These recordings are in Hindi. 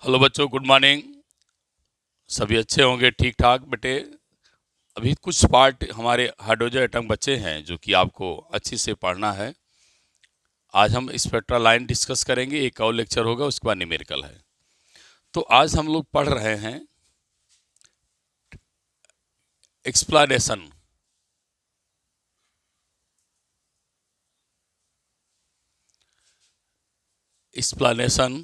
हेलो बच्चों, गुड मॉर्निंग। सभी अच्छे होंगे, ठीक ठाक बेटे। अभी कुछ पार्ट हमारे हाइड्रोजन एटम बचे हैं जो कि आपको अच्छी से पढ़ना है। आज हम स्पेक्ट्रल लाइन डिस्कस करेंगे, एक और लेक्चर होगा, उसके बाद न्यूमेरिकल है। तो आज हम लोग पढ़ रहे हैं explanation explanation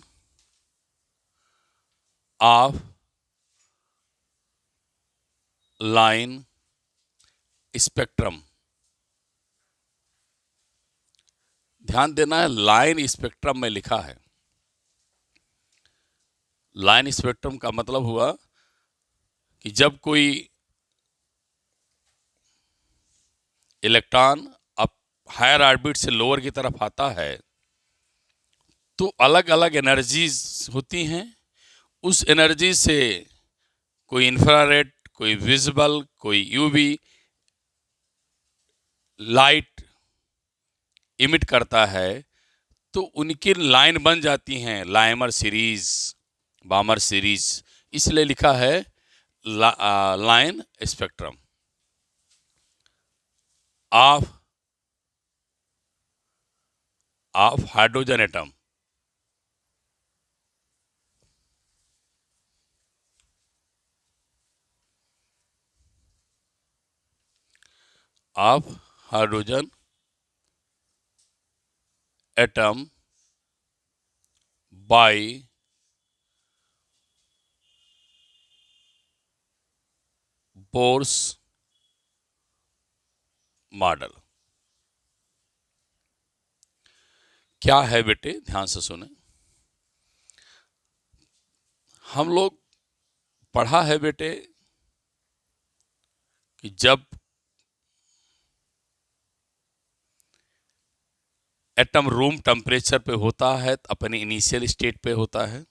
of line spectrum. ध्यान देना है, लाइन स्पेक्ट्रम में लिखा है। लाइन स्पेक्ट्रम का मतलब हुआ कि जब कोई इलेक्ट्रॉन अब हायर ऑर्बिट से लोअर की तरफ आता है तो अलग अलग एनर्जीज होती हैं। उस एनर्जी से कोई इंफ्रारेड, कोई विजिबल, कोई यूवी लाइट इमिट करता है, तो उनकी लाइन बन जाती हैं, लाइमर सीरीज, बामर सीरीज। इसलिए लिखा है line spectrum of hydrogen atom. Of hydrogen atom by Bohr's model. क्या है बेटे, ध्यान से सुने। हम लोग पढ़ा है बेटे कि जब एटम रूम टेम्परेचर पे होता है तो अपनी इनिशियल स्टेट पे होता है।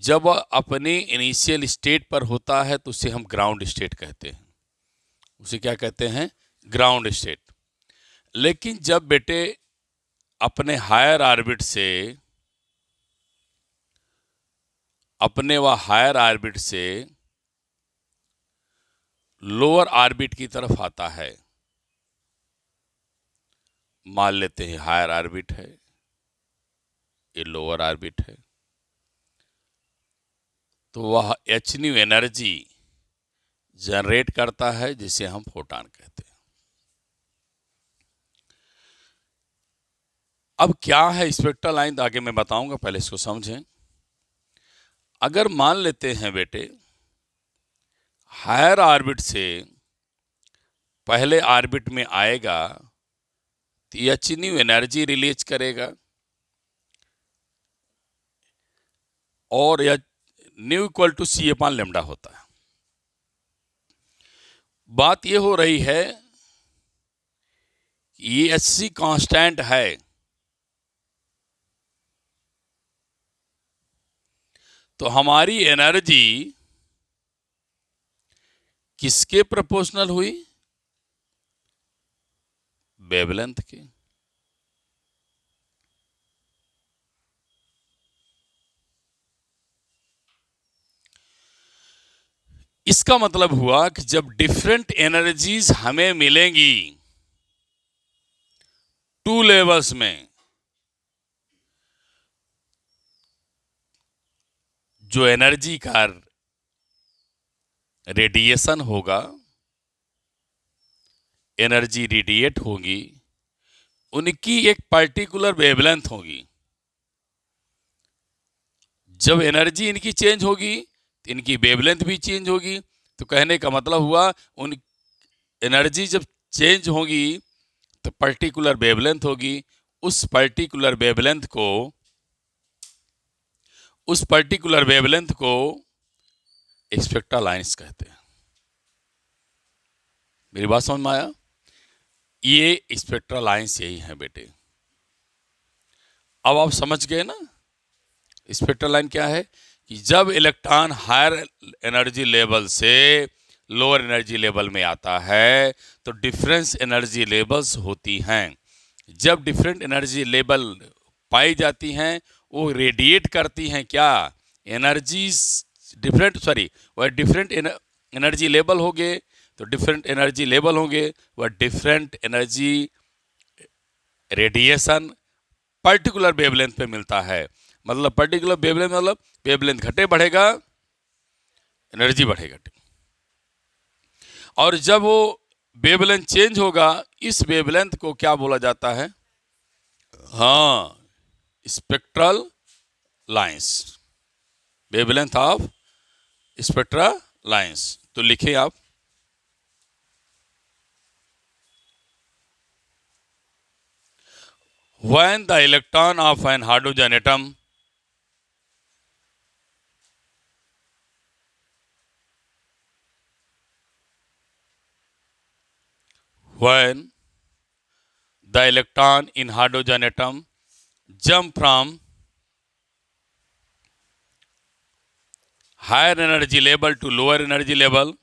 जब अपनी इनिशियल स्टेट पर होता है तो उसे हम ग्राउंड स्टेट कहते हैं। उसे क्या कहते हैं? Ground state. लेकिन जब बेटे अपने हायर ऑर्बिट से लोअर ऑर्बिट की तरफ आता है, मान लेते हैं हायर ऑर्बिट है, ये लोअर ऑर्बिट है, तो वह एच न्यू एनर्जी जनरेट करता है जिसे हम फोटॉन कहते हैं। अब क्या है स्पेक्ट्रल लाइन, आगे मैं बताऊंगा, पहले इसको समझें। अगर मान लेते हैं बेटे हायर ऑर्बिट से पहले ऑर्बिट में आएगा तो एच न्यू एनर्जी रिलीज करेगा और यह nu equal to C upon lambda होता है। बात यह हो रही है कि ये एच सी कांस्टेंट है, तो हमारी एनर्जी किसके प्रोपोर्शनल हुई? वेवलेंथ के। इसका मतलब हुआ कि जब डिफरेंट एनर्जीज हमें मिलेंगी टू लेवल्स में, जो एनर्जी का रेडिएशन होगा, एनर्जी रेडिएट होगी, उनकी एक पर्टिकुलर वेवलेंथ होगी। जब एनर्जी इनकी चेंज होगी तो इनकी वेवलेंथ भी चेंज होगी। तो कहने का मतलब हुआ उन एनर्जी जब चेंज होगी तो पर्टिकुलर वेवलेंथ होगी। उस पर्टिकुलर वेवलेंथ को स्पेक्ट्रल लाइन्स कहते हैं। मेरी बात समझ में आया? ये स्पेक्ट्रल लाइन्स यही हैं बेटे। अब आप समझ गए ना स्पेक्ट्रल लाइन क्या है? कि जब इलेक्ट्रॉन हायर एनर्जी लेवल से लोअर एनर्जी लेवल में आता है तो डिफरेंस एनर्जी लेवल्स होती हैं। जब डिफरेंट एनर्जी लेवल पाई जाती हैं वो रेडिएट करती हैं क्या? एनर्जी डिफरेंट, सॉरी, वह डिफरेंट एनर्जी लेवल होंगे तो डिफरेंट एनर्जी लेवल होंगे, वह different energy radiation particular wavelength पे मिलता है। मतलब पर्टिकुलर वेवलेंथ मतलब वेवलेंथ घटे बढ़ेगा, एनर्जी बढ़ेगा। और जब वो वेवलेंथ चेंज होगा, इस वेवलेंथ को क्या बोला जाता है? हाँ, spectral lines, wavelength of spectral lines. तो लिखें आप, when the electron of an hydrogen atom when the electron in hydrogen atom jump from higher energy level to lower energy level,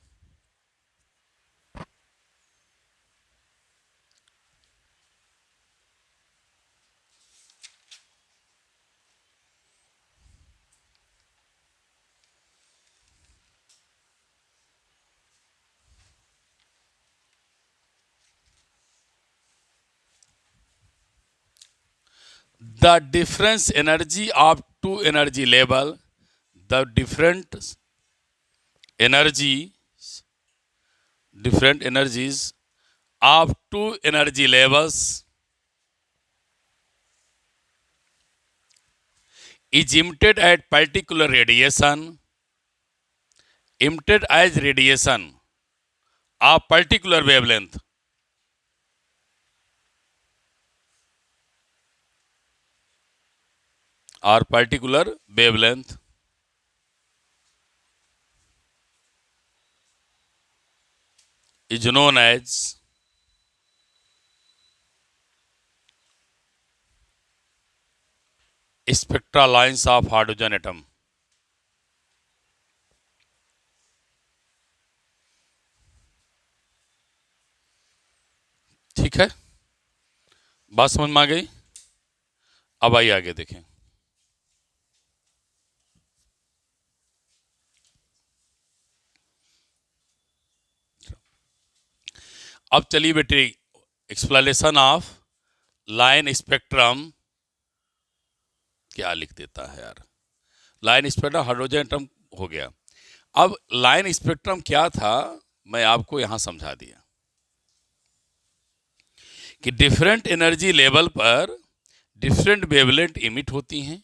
the difference energy of two energy level, the energy different energies of two energy levels is emitted at particular radiation, emitted as radiation of particular wavelength, or particular wavelength is known as spectral lines of hydrogen atom। ठीक है, बात समझ में आ गई? अब आइए आगे देखें। अब चलिए बेटे, एक्सप्लेनेशन ऑफ लाइन स्पेक्ट्रम क्या लिख देता है यार, लाइन स्पेक्ट्रम हाइड्रोजन एटम हो गया। अब लाइन स्पेक्ट्रम क्या था, मैं आपको यहां समझा दिया कि डिफरेंट एनर्जी लेवल पर डिफरेंट वेवलेंथ इमिट होती हैं।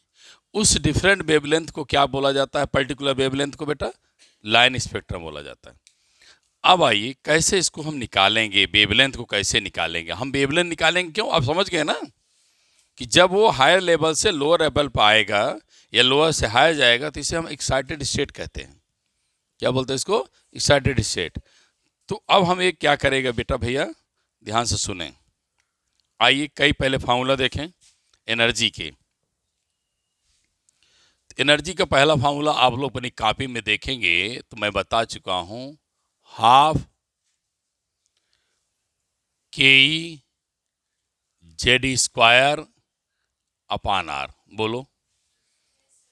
उस डिफरेंट वेवलेंथ को क्या बोला जाता है? पर्टिकुलर वेवलेंथ को बेटा लाइन स्पेक्ट्रम बोला जाता है। अब आइए कैसे इसको हम निकालेंगे, वेवलेंथ को कैसे निकालेंगे? हम वेवलेंथ निकालेंगे क्यों? आप समझ गए ना कि जब वो हायर लेवल से लोअर लेवल पर आएगा या लोअर से हायर जाएगा तो इसे हम एक्साइटेड स्टेट कहते हैं। क्या बोलते हैं इसको? Excited state. तो अब हम एक क्या करेगा बेटा, भैया ध्यान से सुने। आइए कई पहले फार्मूला देखें एनर्जी के। एनर्जी का पहला फार्मूला आप लोग अपनी कॉपी में देखेंगे तो मैं बता चुका हूं, हाफ के E Z square upon R. बोलो,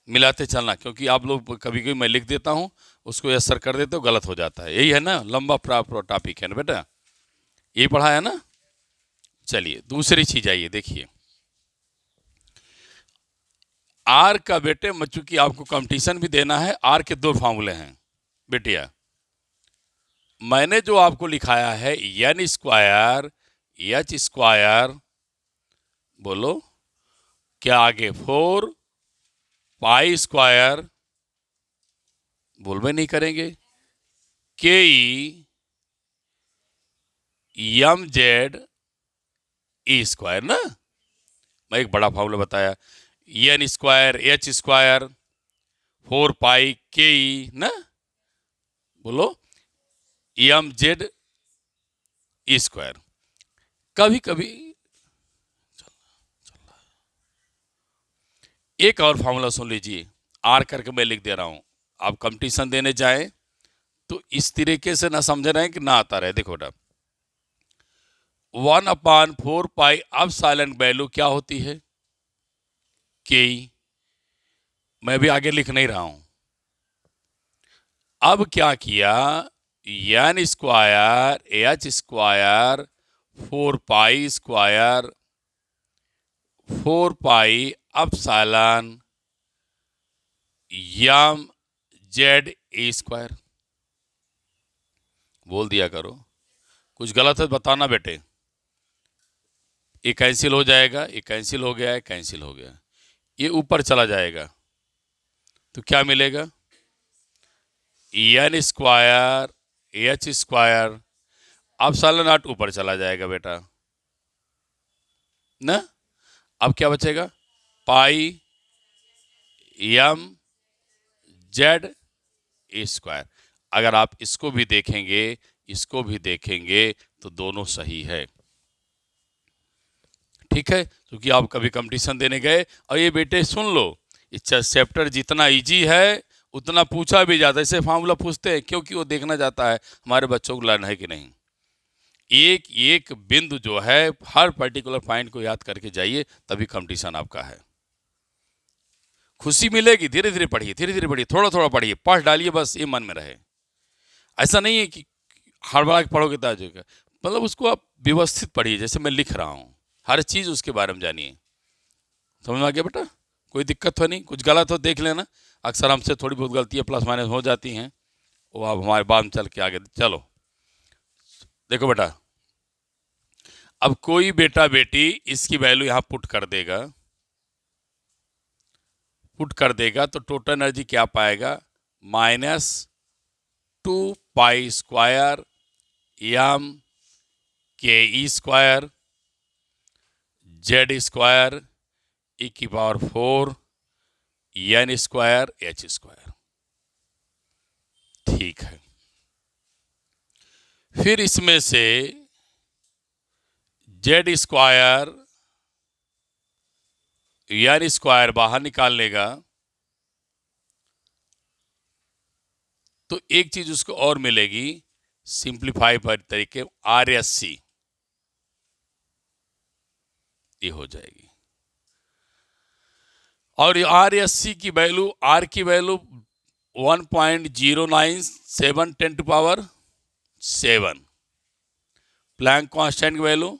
मिलाते चलना, क्योंकि आप लोग कभी कभी मैं लिख देता हूं उसको असर कर देते हो, गलत हो जाता है। यही है ना, लंबा टॉपिक है ना बेटा, यही पढ़ा है ना। चलिए दूसरी चीज आइए देखिए, आर का बेटे, चूंकि आपको कंपटीशन भी देना है, आर के दो फार्मूले हैं बेटिया। मैंने जो आपको लिखाया है एन स्क्वायर एच स्क्वायर, बोलो क्या आगे 4 पाई स्क्वायर, बोल में नहीं करेंगे, के E M Z E square ना। मैं एक बड़ा फार्मूला बताया, एन स्क्वायर एच स्क्वायर 4 पाई के ई ना, बोलो एम जेड ई स्क्वायर। कभी कभी एक और फार्मूला सुन लीजिए, आर करके मैं लिख दे रहा हूं, आप कंपटीशन देने जाएं तो इस तरीके से ना समझ रहे हैं कि ना आता रहे। देखो बेटा, 1/4 पाई अब साइलेंट वैल्यू क्या होती है? के। मैं भी आगे लिख नहीं रहा हूं। अब क्या किया, N square H square 4 pi square 4 pi epsilon M Z A square. बोल दिया करो, कुछ गलत है बताना बेटे। ये कैंसिल हो जाएगा, ये कैंसिल हो गया है, कैंसिल हो गया, ये ऊपर चला जाएगा तो क्या मिलेगा, N square H square epsilon not ऊपर चला जाएगा बेटा ना। अब क्या बचेगा, pi M Z A square. अगर आप इसको भी देखेंगे इसको भी देखेंगे तो दोनों सही है, ठीक है। क्योंकि आप कभी कंपटीशन देने गए, और ये बेटे सुन लो, इस चैप्टर जितना इजी है उतना पूछा भी जाता है। इसे फार्मूला पूछते हैं क्योंकि वो देखना चाहता है हमारे बच्चों को लर्न है कि नहीं। एक एक बिंदु जो है, हर पर्टिकुलर पॉइंट को याद करके जाइए, तभी कंपटीशन आपका है। खुशी मिलेगी, धीरे धीरे पढ़िए, धीरे धीरे पढ़िए, थोड़ा थोड़ा पढ़िए, पढ़ डालिए, बस ये मन में रहे। ऐसा नहीं है कि हड़बड़ा के पढ़ोगे तो आ जाएगा, मतलब उसको आप व्यवस्थित पढ़िए, जैसे मैं लिख रहा हूँ, हर चीज़ उसके बारे में जानिए। समझ में आ गया बेटा, कोई दिक्कत तो नहीं, कुछ गलत हो देख लेना। अक्सर हमसे थोड़ी बहुत गलतियाँ प्लस माइनस हो जाती हैं, वो आप हमारे बाद में चल के आगे चलो। देखो बेटा, अब कोई बेटा बेटी इसकी वैल्यू यहाँ पुट कर देगा तो टोटल एनर्जी क्या पाएगा, -2 पाई square m k e square Z square e⁴ n square H square. ठीक है, फिर इसमें से जेड स्क्वायर एन स्क्वायर बाहर निकाल लेगा तो एक चीज उसको और मिलेगी, सिंप्लीफाई पर तरीके RSC ये हो जाएगी। और RSC की वैल्यू, R की वैल्यू 1.097 10⁻⁷, प्लैंक कांस्टेंट की वैल्यू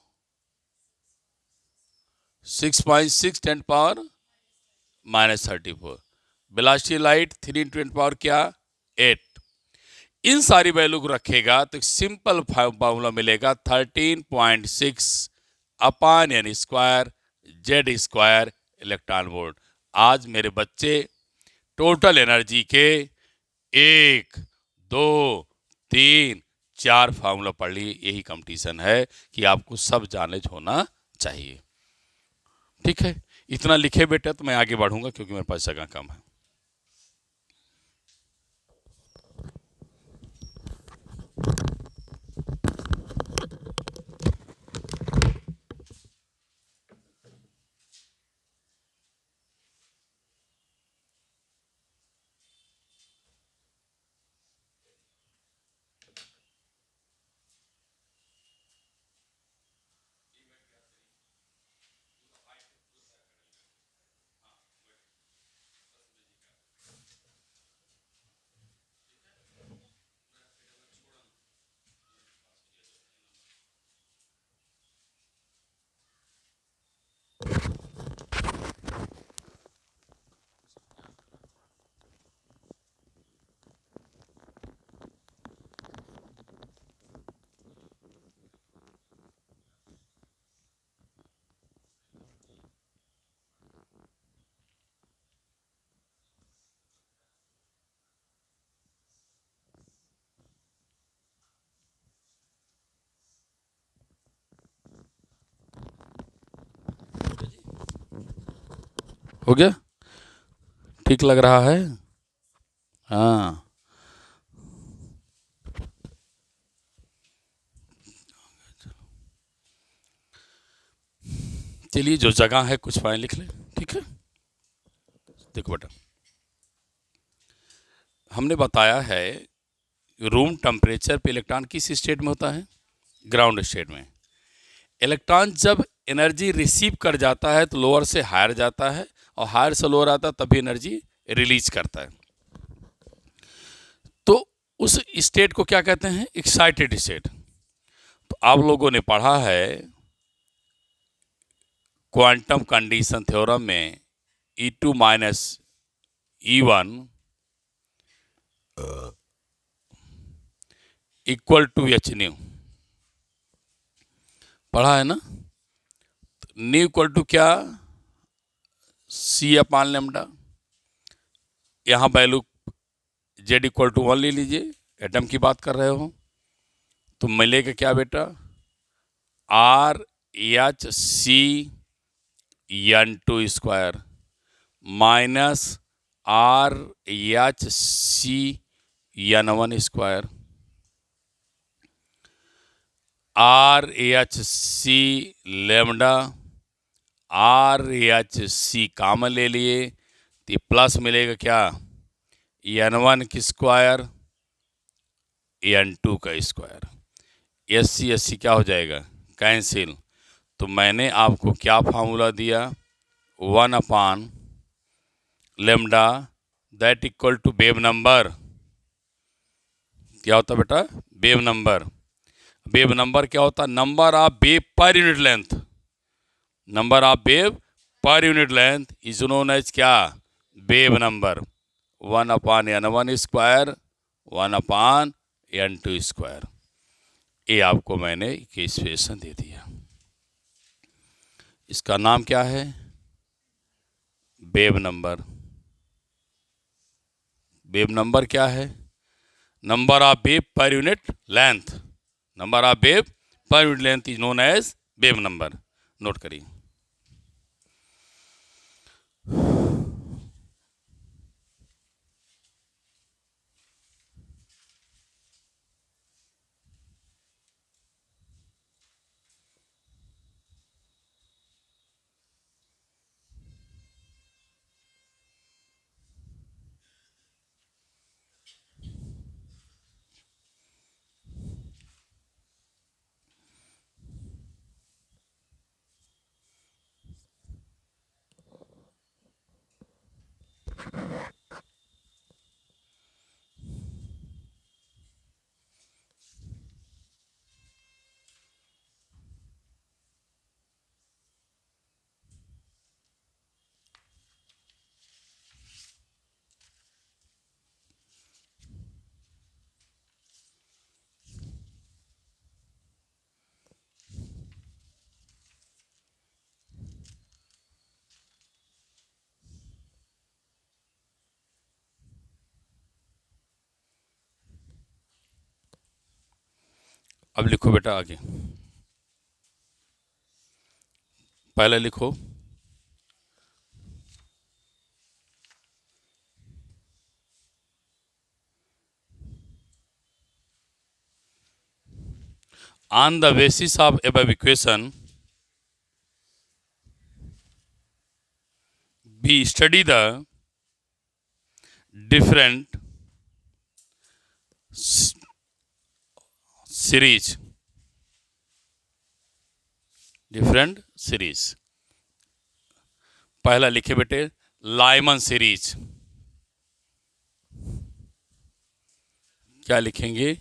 6.6 10⁻⁻34, वेलोसिटी लाइट 3 × 10 क्या 8। इन सारी वैल्यू को रखेगा तो एक सिंपल फॉर्मूला मिलेगा 13.6 upon n square Z square electron volt. आज मेरे बच्चे टोटल एनर्जी के 1 2 3 4 फार्मूला पढ़ लिए। यही कंपटीशन है कि आपको सब नॉलेज होना चाहिए, ठीक है। इतना लिखे बेटा तो मैं आगे बढ़ूंगा क्योंकि मेरे पास जगह कम है। हो गया, ठीक लग रहा है, हाँ। चलिए जो जगह है कुछ फाइन लिख ले, ठीक है। देखो बेटा, हमने बताया है रूम टेम्परेचर पे इलेक्ट्रॉन किस स्टेट में होता है, ग्राउंड स्टेट में। इलेक्ट्रॉन जब एनर्जी रिसीव कर जाता है तो लोअर से हायर जाता है, और हायर से लोअर आता है तभी एनर्जी रिलीज करता है। तो उस स्टेट को क्या कहते हैं? Excited state. तो आप लोगों ने पढ़ा है क्वांटम कंडीशन थ्योरम में E2 minus E1 equal to H nu, पढ़ा है ना? न्यू इक्वल टू क्या? C upon lambda. यहाँ वैल्यू Z इक्वल टू 1 ले लीजिए, एटम की बात कर रहे हो। तो मिलेगा क्या बेटा? RHCN2 minus RHCN1, RHC lambda, RHC common ले लिए तो प्लस मिलेगा क्या? N1 की स्क्वायर, N2 का स्क्वायर। SC क्या हो जाएगा? कैंसिल। तो मैंने आपको क्या फार्मूला दिया? 1 upon lambda that equal to wave number. क्या होता बेटा? Wave number. वेव नंबर क्या होता? Number of wave per unit length. Number of wave per unit length is known as क्या? Wave number. 1 upon N1 square, 1 upon N2 square. ये आपको मैंने इक्वेशन दे दिया। इसका नाम क्या है? Wave number. वेव नंबर क्या है? Number of wave per unit length. Number of wave per unit length is known as wave number. Note करिए। अब लिखो बेटा आगे। पहले लिखो on the basis of above equation we study the different series, different series। पहला लिखे बेटे लाइमन सीरीज। क्या लिखेंगे?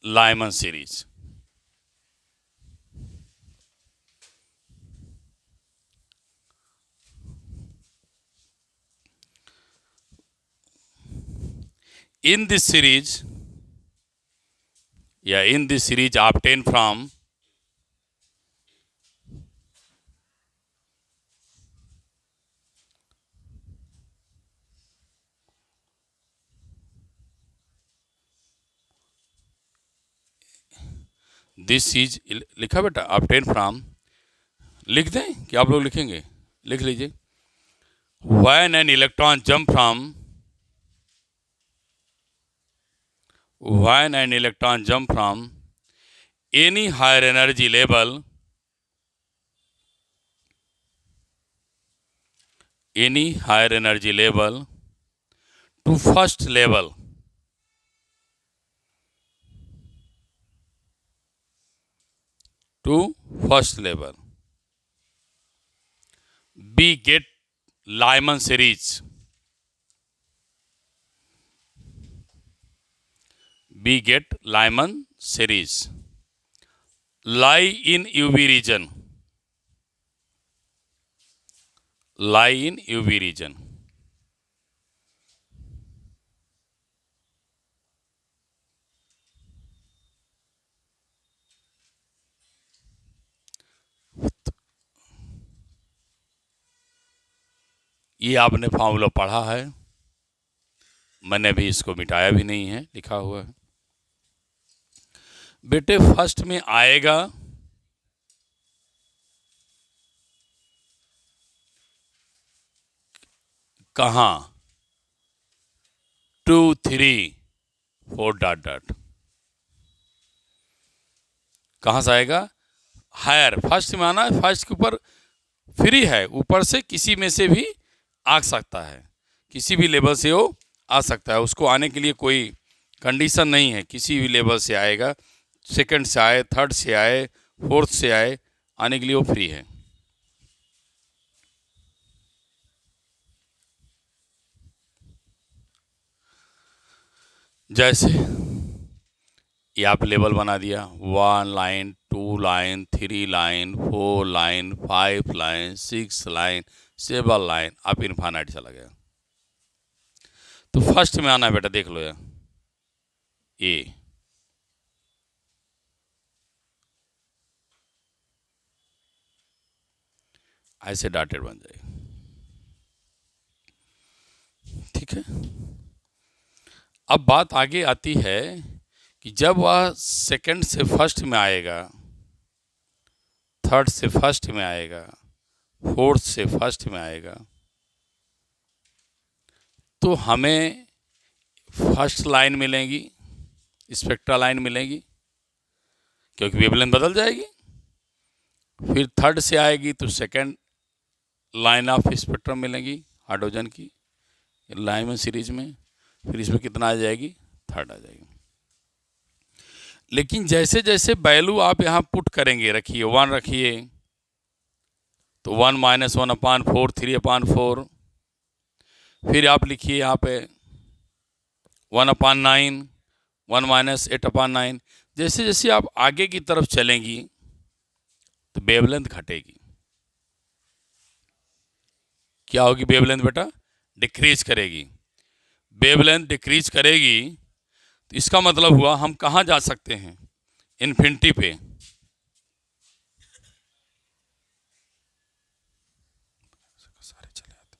Lyman series. in this series in this series obtained from this is लिखा बेटा obtained from। लिख दें कि आप लोग लिखेंगे? लिख लीजिए। when an electron jump from any higher energy level to first level we get Lyman series we get Lyman series. Lie in UV region. Lie in UV region. ये आपने फॉर्मूला पढ़ा है, मैंने भी इसको मिटाया भी नहीं है, लिखा हुआ है। बेटे फर्स्ट में आएगा कहाँ? 2 3 4 डॉट डॉट। कहाँ से आएगा? हायर। फर्स्ट में आना है, फर्स्ट के ऊपर फ्री है, ऊपर से किसी में से भी आ सकता है, किसी भी लेवल से वो आ सकता है, उसको आने के लिए कोई कंडीशन नहीं है, किसी भी लेवल से आएगा, सेकंड से आए, थर्ड से आए, फोर्थ से आए, आने के लिए वो फ्री है। जैसे ये आप लेवल बना दिया, 1 line, 2 line, 3 line, 4 line, 5 line, 6 line, 7 line, आप इनफाइनाइट चला गया। तो फर्स्ट में आना है बेटा, देख लो यार, ए ऐसे डॉटेड बन जाएगा, ठीक है। अब बात आगे आती है कि जब वह सेकंड से फर्स्ट में आएगा, थर्ड से फर्स्ट में आएगा, फोर्थ से फर्स्ट में आएगा, तो हमें फर्स्ट लाइन मिलेगी, स्पेक्ट्रा लाइन मिलेगी, क्योंकि वेवलेंथ बदल जाएगी। फिर थर्ड से आएगी तो सेकंड लाइन ऑफ स्पेक्ट्रम मिलेगी हाइड्रोजन की लाइमन सीरीज में। फिर इसमें कितना आ जाएगी? थर्ड आ जाएगी। लेकिन जैसे जैसे वैल्यू आप यहाँ पुट करेंगे, रखिए 1 रखिए, तो 1 - 1/4, 3/4, फिर आप लिखिए यहाँ पे 1/9, 1 - 8/9। जैसे जैसे आप आगे की तरफ चलेंगी तो वेवलेंथ घटेगी। क्या होगी वेवलेंथ बेटा? डिक्रीज करेगी। वेवलेंथ डिक्रीज करेगी तो इसका मतलब हुआ हम कहाँ जा सकते हैं? इन्फिनिटी पे। सारे चले आते।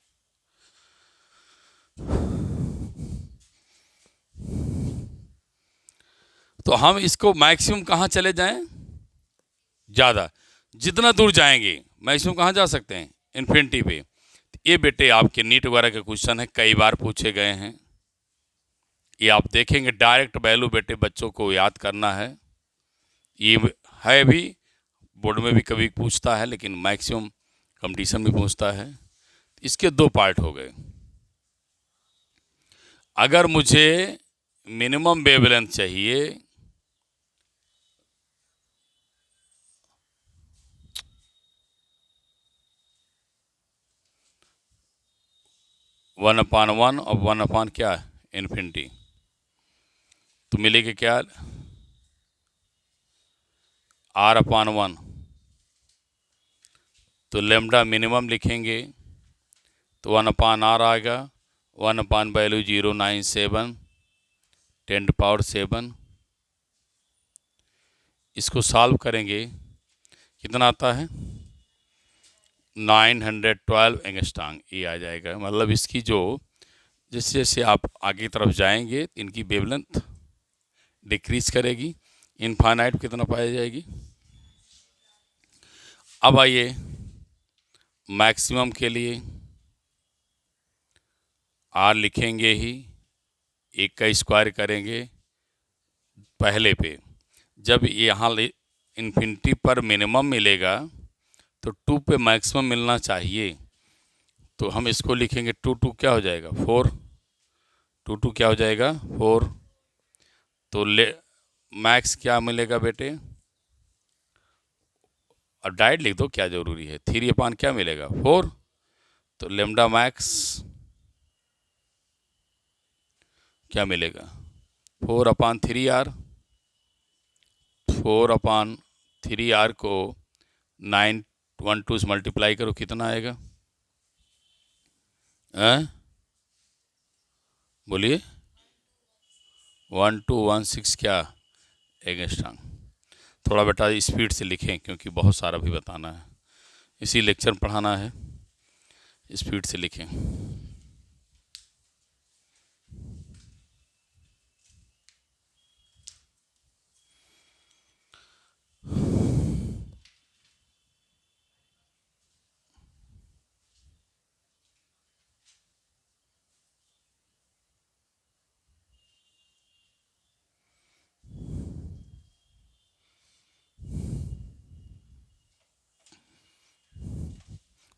तो हम इसको मैक्सिमम कहाँ चले जाएं? ज़्यादा। जितना दूर जाएंगे मैक्सिमम कहाँ जा सकते हैं? इन्फिनिटी पे। ये बेटे आपके नीट वगैरह के क्वेश्चन है, कई बार पूछे गए हैं। ये आप देखेंगे डायरेक्ट वैल्यू बेटे बच्चों को याद करना है। ये है भी बोर्ड में भी कभी पूछता है, लेकिन मैक्सिमम कंपटीशन में पूछता है। इसके 2 पार्ट हो गए। अगर मुझे मिनिमम वेवलेंथ चाहिए, वन अपान वन और 1 अपान क्या? इन्फिनिटी। तो मिलेगी क्या? R/1। तो लेमडा मिनिमम लिखेंगे तो 1/r आएगा, 1 वैल्यू 097 10⁻⁷। इसको सॉल्व करेंगे, कितना आता है? 912 एंगस्ट्रॉम ये आ जाएगा। मतलब इसकी जो जैसे जैसे आप आगे की तरफ जाएंगे इनकी वेवलेंथ डिक्रीज करेगी, इनफाइनाइट कितना पाई जाएगी। अब आइए मैक्सिमम के लिए आर लिखेंगे ही, 1 का स्क्वायर करेंगे पहले पे। जब यहाँ इन्फिनिटी पर मिनिमम मिलेगा तो 2 पे मैक्सिमम मिलना चाहिए, तो हम इसको लिखेंगे 2 2 क्या हो जाएगा? 4। 2 2 क्या हो जाएगा? 4। तो मैक्स क्या मिलेगा बेटे? अब डायरेक्ट लिख दो, क्या जरूरी है। 3 क्या मिलेगा? 4। तो लेमडा मैक्स क्या मिलेगा? 4/3R, 4/3R को 9 1 2 से मल्टीप्लाई करो, कितना आएगा? बोलिए। 1216 क्या एंगस्ट्रॉम? थोड़ा बेटा स्पीड से लिखें क्योंकि बहुत सारा भी बताना है, इसी लेक्चर में पढ़ाना है, स्पीड से लिखें।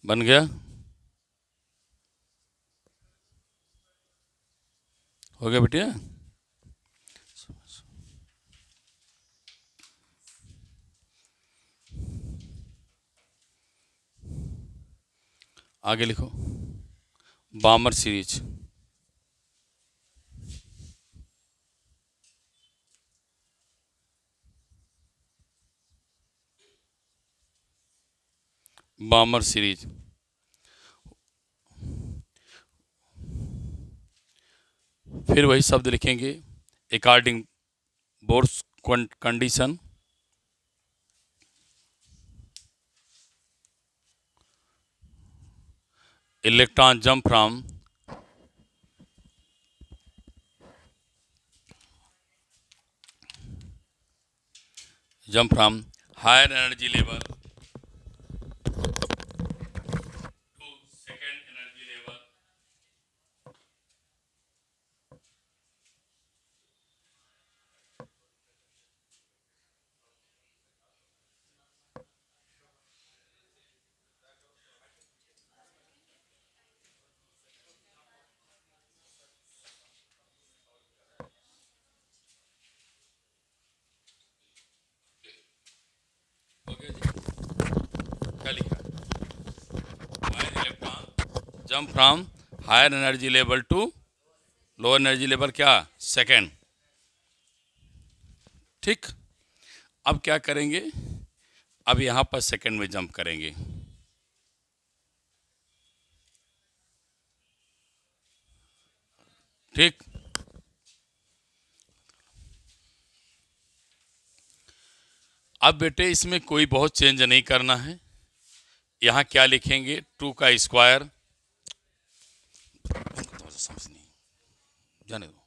बन गया? हो गया बेटिया? आगे लिखो। Balmer series, Balmer series. फिर वही शब्द लिखेंगे, according Bohr's condition, electron jump from higher energy level to second energy level. हो गया जी? क्या लिखा? Higher electron jump from higher energy level to lower energy level, क्या? सेकेंड। ठीक। अब क्या करेंगे? अब यहाँ पर सेकेंड में जंप करेंगे। ठीक। अब बेटे इसमें कोई बहुत चेंज नहीं करना है। यहाँ क्या लिखेंगे? 2 का स्क्वायर, समझ नहीं, जाने दो।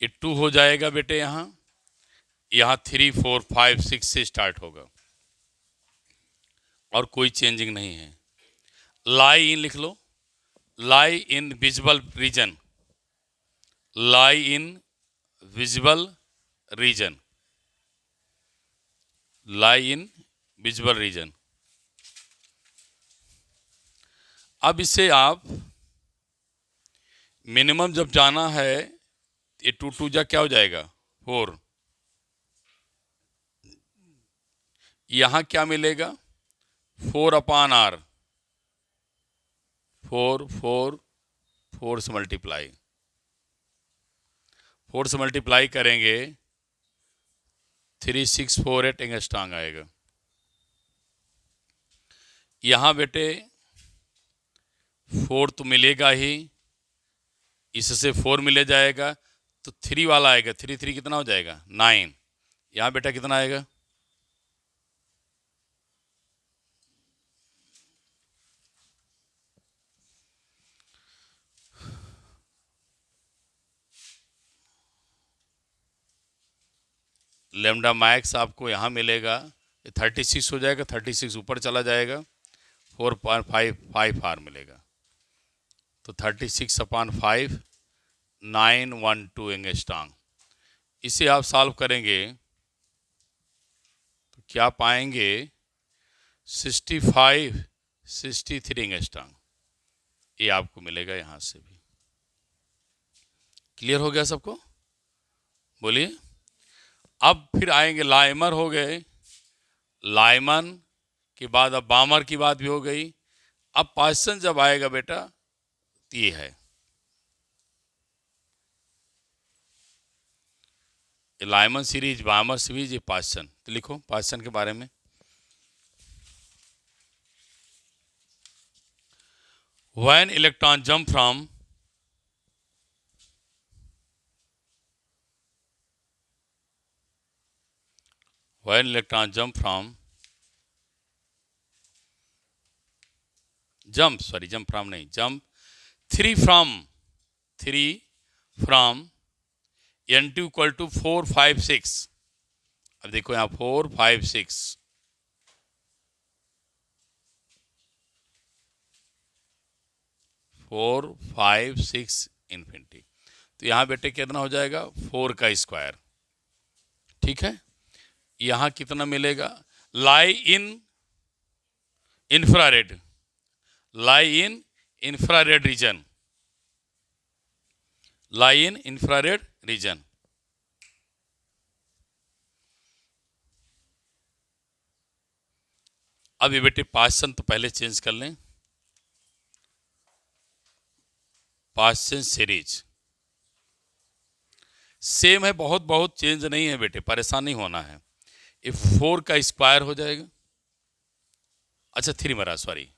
ये 2 हो जाएगा बेटे, यहाँ 3 4 5 6 से स्टार्ट होगा और कोई चेंजिंग नहीं है। लाई इन लिख लो, lie in visible region, lie in visible region, lie in visible region. अब इसे आप मिनिमम जब जाना है, ये 2 2 जा क्या हो जाएगा? 4। यहाँ क्या मिलेगा? 4/R, 4 4 4 से मल्टीप्लाई, 4 से मल्टीप्लाई करेंगे 3648 एंगस्ट्रॉम आएगा। यहाँ बेटे 4 तो मिलेगा ही, इससे 4 मिले जाएगा तो 3 वाला आएगा, 3 3 कितना हो जाएगा? 9। यहाँ बेटा कितना आएगा? लेमडा मैक्स आपको यहाँ मिलेगा, 36 हो जाएगा, 36 ऊपर चला जाएगा, 4.55 मिलेगा, तो 36/5 912 एंगस्ट्रॉम। इसे आप सॉल्व करेंगे तो क्या पाएंगे? 65 63 एंगस्ट्रॉम, ये आपको मिलेगा यहाँ से भी। क्लियर हो गया सबको? बोलिए। अब फिर आएंगे, लाइमर हो गए, लाइमन के बाद अब बामर की बात भी हो गई। अब पास्चन जब आएगा बेटा तो ये है, लाइमन सीरीज, बामर सीरीज, ये पास्चन। तो लिखो पास्चन के बारे में। When electron jump from when electron jump from jump sorry jump from नहीं, jump 3 from n2 equal to 4 5 6। अब देखो यहाँ 4 5 6, 4 5 6 इन्फिनिटी। तो यहाँ बेटे कितना हो जाएगा, 4 का स्क्वायर। ठीक है, यहाँ कितना मिलेगा, लाई इन इंफ्रारेड, लाई इन इंफ्रारेड रीजन, लाई इन इंफ्रारेड रीजन। अब ये बेटे पास्चन तो पहले चेंज कर लें, पास्चन सीरीज सेम है, बहुत बहुत चेंज नहीं है बेटे, परेशान नहीं होना है। ये 4 का स्क्वायर हो जाएगा, अच्छा 3 मरा, सॉरी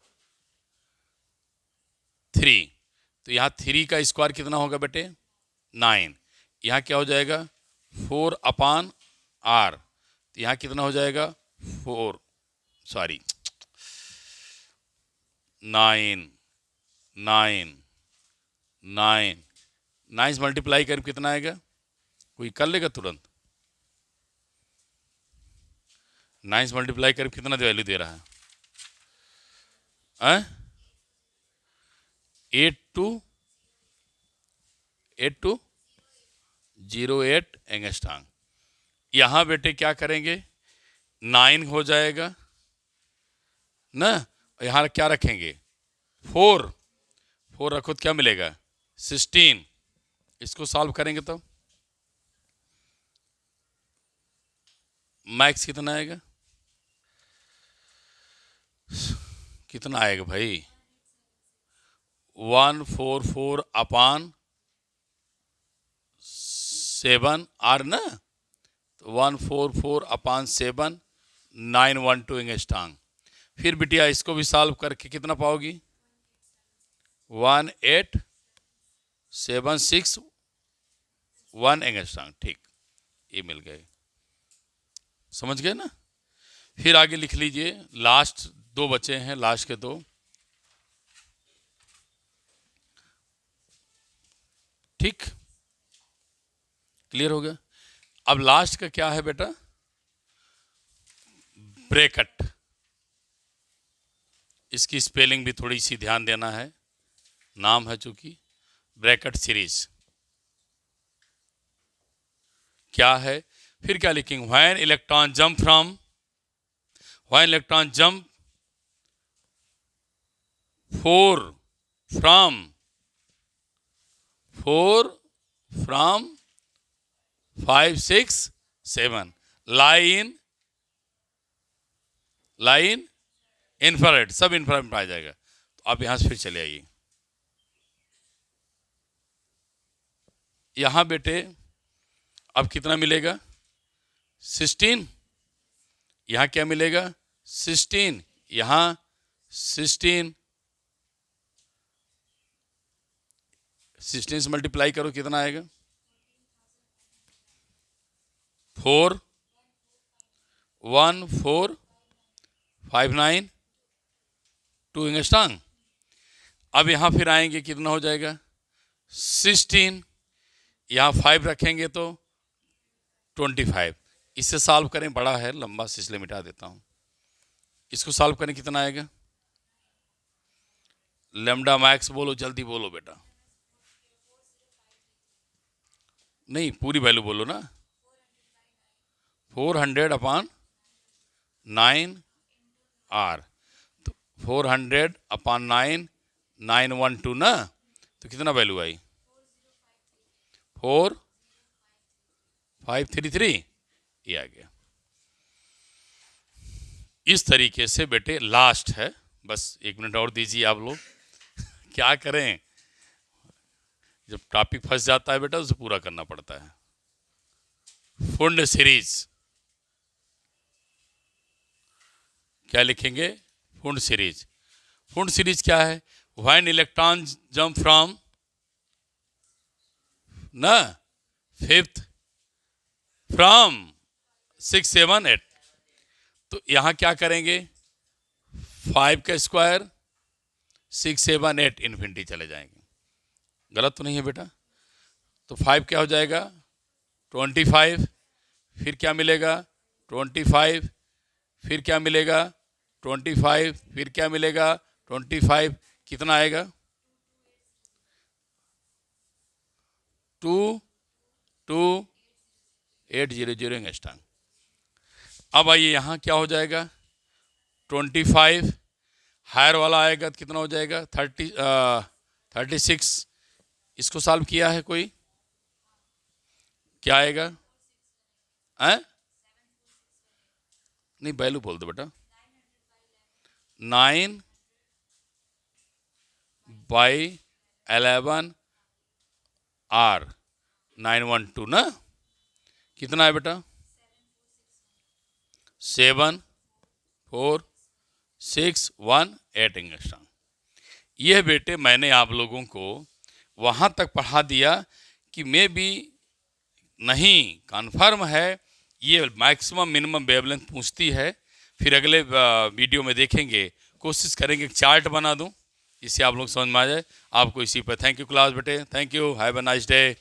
3। तो यहाँ 3 का स्क्वायर कितना होगा बेटे, 9। यहाँ क्या हो जाएगा, 4 अपान आर। तो यहाँ कितना हो जाएगा, 4 सॉरी 9 9 9 9 से मल्टीप्लाई कर कितना आएगा, कोई कर लेगा तुरंत? 9 से मल्टीप्लाई कर कितना वैल्यू दे रहा है? 8208 एंगस्ट्रॉम। यहाँ बेटे क्या करेंगे, 9 हो जाएगा ना, यहाँ क्या रखेंगे, 4 रखो तो क्या मिलेगा, 16। इसको सॉल्व करेंगे तो मैक्स कितना आएगा, कितना आएगा भाई, 144 अपान 7 आर ना, तो 144 अपान 7 912 एंगस्ट्रॉम। फिर बिटिया इसको भी सॉल्व करके कितना पाओगी, 18761 एंगस्ट्रॉम। ठीक, ये मिल गए, समझ गए ना? फिर आगे लिख लीजिए, लास्ट 2 बचे हैं, लास्ट के 2। ठीक, क्लियर हो गया? अब लास्ट का क्या है बेटा, ब्रैकेट। इसकी स्पेलिंग भी थोड़ी सी ध्यान देना है, नाम है चूंकि ब्रैकेट सीरीज। क्या है, फिर क्या लिखेंगे, when electron jump from, when electron jump 4 from 5 6 7 line infrared, सब इंफ्रारेड में आ जाएगा। तो आप यहां से फिर चले आइए, यहां बेटे अब कितना मिलेगा, 16। यहां क्या मिलेगा, 16। यहां 16 से मल्टीप्लाई करो कितना आएगा, 4 1459 2 एंगस्ट्रॉम। अब यहाँ फिर आएंगे, कितना हो जाएगा, 16। यहाँ 5 रखेंगे तो 25। इससे सॉल्व करें, बड़ा है लंबा, इसलिए मिटा देता हूँ। इसको सॉल्व करें कितना आएगा, लेमडा मैक्स बोलो, जल्दी बोलो बेटा, नहीं पूरी वैल्यू बोलो ना, 400 अपान 9 आर। तो 400 अपान 9 912 ना, तो कितना वैल्यू आई, 4533 ये आ गया। इस तरीके से बेटे लास्ट है, बस 1 मिनट और दीजिए आप लोग। क्या करें, जब टॉपिक फंस जाता है बेटा उसे पूरा करना पड़ता है। फुंड सीरीज क्या लिखेंगे? फुंड सीरीज। फुंड सीरीज क्या है? व्हेन इलेक्ट्रॉन जंप फ्रॉम ना फिफ्थ फ्रॉम 6 7 8, तो यहां क्या करेंगे? 5 का स्क्वायर 6 7 8 इन्फिनिटी चले जाएंगे। गलत तो नहीं है बेटा? तो 5 क्या हो जाएगा? 25, फिर क्या मिलेगा? 25, फिर क्या मिलेगा? 25, फिर क्या मिलेगा? 25, कितना आएगा? 22800 एंगस्ट्रॉम। अब आइए यहाँ क्या हो जाएगा? 25 हायर वाला आएगा तो कितना हो जाएगा? 36। इसको सॉल्व किया है कोई? क्या आएगा? नहीं, वैल्यू बोल दो बेटा। 9/11 R 912 ना? कितना है बेटा? 74618 एंगस्ट्रॉम। यह बेटे मैंने आप लोगों को वहाँ तक पढ़ा दिया कि मे भी नहीं कन्फर्म है, ये मैक्सिमम मिनिमम वेवलेंथ पूछती है। फिर अगले वीडियो में देखेंगे, कोशिश करेंगे एक चार्ट बना दूं, इससे आप लोग समझ में आ जाए आपको इसी पर। थैंक यू क्लास बेटे, thank you, have a nice day.